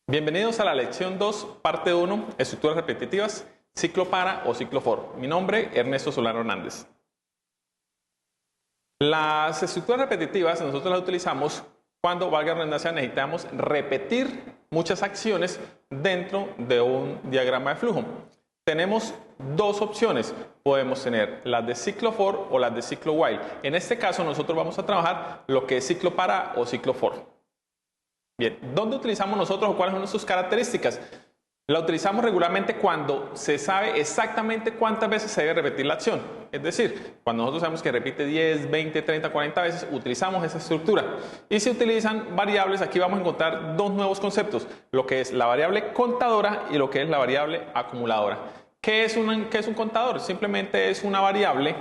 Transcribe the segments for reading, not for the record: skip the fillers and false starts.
Bienvenidos a la lección 2, parte 1, estructuras repetitivas, ciclo para o ciclo for. Mi nombre es Ernesto Solano Hernández. Las estructuras repetitivas nosotros las utilizamos cuando, valga la redundancia, necesitamos repetir muchas acciones dentro de un diagrama de flujo. Tenemos dos opciones, podemos tener las de ciclo for o las de ciclo while. En este caso nosotros vamos a trabajar lo que es ciclo para o ciclo for. Bien, ¿dónde utilizamos nosotros o cuáles son sus características? La utilizamos regularmente cuando se sabe exactamente cuántas veces se debe repetir la acción. Es decir, cuando nosotros sabemos que repite 10, 20, 30, 40 veces, utilizamos esa estructura. Y se utilizan variables, aquí vamos a encontrar dos nuevos conceptos, lo que es la variable contadora y lo que es la variable acumuladora. ¿Qué es un contador? Simplemente es una variable,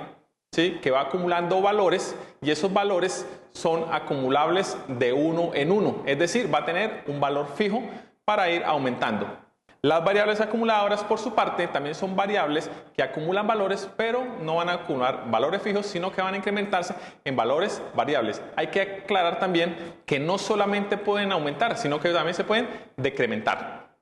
¿sí?, que va acumulando valores y esos valores son acumulables de uno en uno, es decir, va a tener un valor fijo para ir aumentando. Las variables acumuladoras, por su parte, también son variables que acumulan valores, pero no van a acumular valores fijos, sino que van a incrementarse en valores variables. Hay que aclarar también que no solamente pueden aumentar, sino que también se pueden decrementar.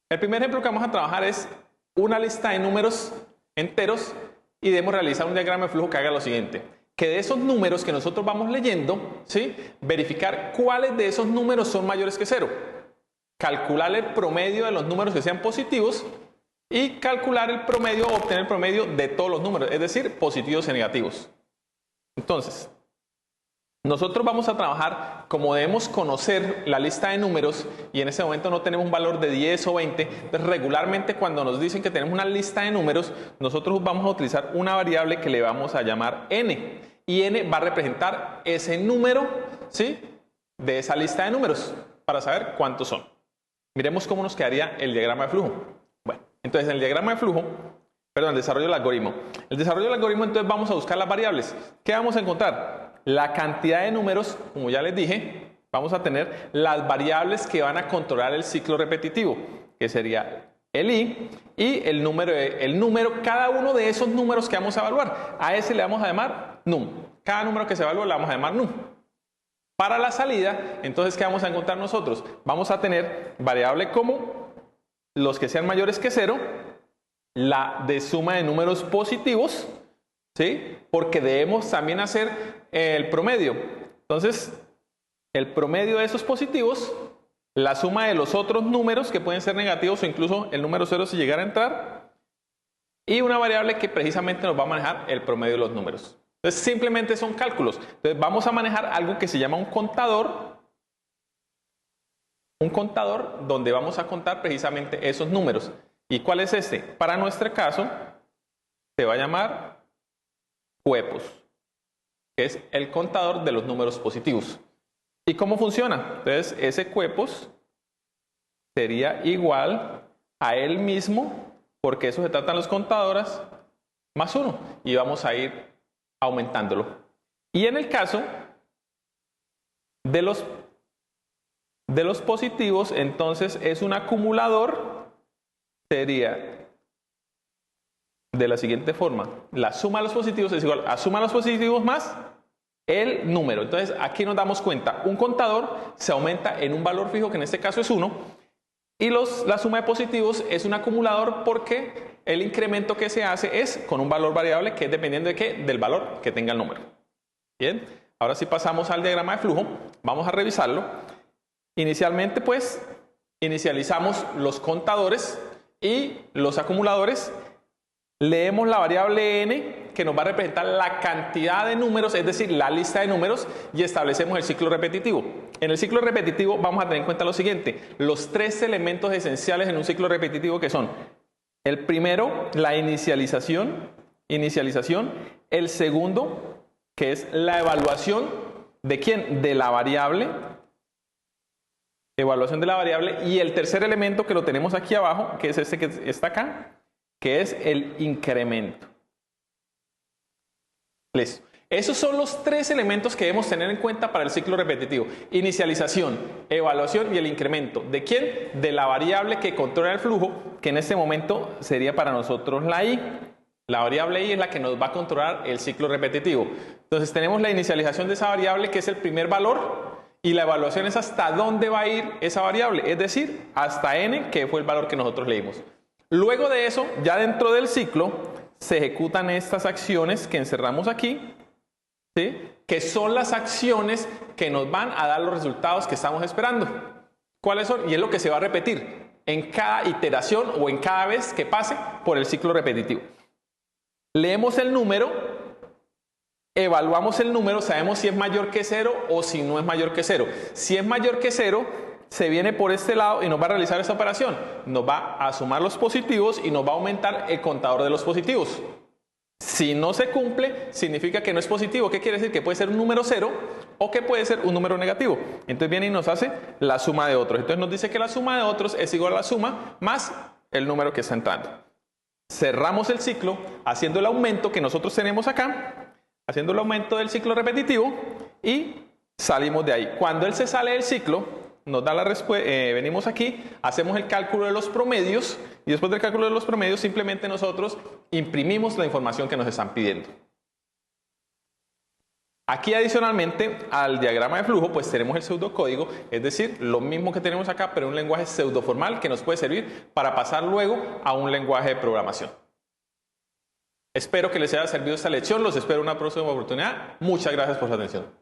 El primer ejemplo que vamos a trabajar es una lista de números enteros y debemos realizar un diagrama de flujo que haga lo siguiente. Que de esos números que nosotros vamos leyendo, ¿sí?, verificar cuáles de esos números son mayores que 0. Calcular el promedio de los números que sean positivos y calcular el promedio o obtener el promedio de todos los números, es decir, positivos y negativos. Entonces, nosotros vamos a trabajar como debemos conocer la lista de números y en ese momento no tenemos un valor de 10 o 20. Entonces, regularmente cuando nos dicen que tenemos una lista de números, nosotros vamos a utilizar una variable que le vamos a llamar n. Y n va a representar ese número, ¿sí?, de esa lista de números para saber cuántos son. Miremos cómo nos quedaría el diagrama de flujo. Bueno, entonces en el diagrama de flujo, el desarrollo del algoritmo. El desarrollo del algoritmo, entonces vamos a buscar las variables. ¿Qué vamos a encontrar? La cantidad de números, como ya les dije, vamos a tener las variables que van a controlar el ciclo repetitivo, que sería el i y el número, cada uno de esos números que vamos a evaluar. A ese le vamos a llamar num. Cada número que se evalúa le vamos a llamar num. Para la salida, entonces, ¿qué vamos a encontrar nosotros? Vamos a tener variable como los que sean mayores que 0, la de suma de números positivos, ¿sí?, porque debemos también hacer el promedio. Entonces, el promedio de esos positivos, la suma de los otros números que pueden ser negativos o incluso el número 0 si llegara a entrar, y una variable que precisamente nos va a manejar el promedio de los números. Entonces, simplemente son cálculos. Entonces, vamos a manejar algo que se llama un contador donde vamos a contar precisamente esos números. ¿Y cuál es este? Para nuestro caso, se va a llamar cuepos, que es el contador de los números positivos. ¿Y cómo funciona? Entonces, ese cuepos sería igual a él mismo, porque eso se tratan los contadores, más 1. Y vamos a ir aumentándolo. Y en el caso de los positivos, entonces es un acumulador, sería de la siguiente forma: la suma de los positivos es igual a suma de los positivos más el número. Entonces aquí nos damos cuenta, un contador se aumenta en un valor fijo, que en este caso es 1, y la suma de positivos es un acumulador porque el incremento que se hace es con un valor variable que es dependiendo de qué, del valor que tenga el número. Bien, ahora sí pasamos al diagrama de flujo, vamos a revisarlo. Inicialmente, pues, inicializamos los contadores y los acumuladores. Leemos la variable n, que nos va a representar la cantidad de números, es decir, la lista de números, y establecemos el ciclo repetitivo. En el ciclo repetitivo vamos a tener en cuenta lo siguiente: los 3 elementos esenciales en un ciclo repetitivo, que son el primero, la inicialización, el segundo, que es la evaluación de ¿quién? De la variable, y el tercer elemento, que lo tenemos aquí abajo, que es este que está acá, que es el incremento. Listo. Esos son los 3 elementos que debemos tener en cuenta para el ciclo repetitivo: inicialización, evaluación y el incremento. ¿De quién? De la variable que controla el flujo, que en este momento sería para nosotros la i. La variable i es la que nos va a controlar el ciclo repetitivo. Entonces tenemos la inicialización de esa variable, que es el primer valor, y la evaluación es hasta dónde va a ir esa variable, es decir, hasta n, que fue el valor que nosotros leímos. Luego de eso, ya dentro del ciclo, se ejecutan estas acciones que encerramos aquí, ¿sí? Que son las acciones que nos van a dar los resultados que estamos esperando. ¿Cuáles son? Y es lo que se va a repetir en cada iteración o en cada vez que pase por el ciclo repetitivo. Leemos el número, evaluamos el número, sabemos si es mayor que 0 o si no es mayor que 0. Si es mayor que 0, se viene por este lado y nos va a realizar esta operación. Nos va a sumar los positivos y nos va a aumentar el contador de los positivos. Si no se cumple, significa que no es positivo. ¿Qué quiere decir? Que puede ser un número 0 o que puede ser un número negativo. Entonces viene y nos hace la suma de otros. Entonces nos dice que la suma de otros es igual a la suma más el número que está entrando. Cerramos el ciclo haciendo el aumento que nosotros tenemos acá, haciendo el aumento del ciclo repetitivo y salimos de ahí. Cuando él se sale del ciclo, nos da la respuesta, venimos aquí, hacemos el cálculo de los promedios y después del cálculo de los promedios simplemente nosotros imprimimos la información que nos están pidiendo. Aquí adicionalmente al diagrama de flujo pues tenemos el pseudocódigo, es decir, lo mismo que tenemos acá pero un lenguaje pseudoformal que nos puede servir para pasar luego a un lenguaje de programación. Espero que les haya servido esta lección, los espero en una próxima oportunidad. Muchas gracias por su atención.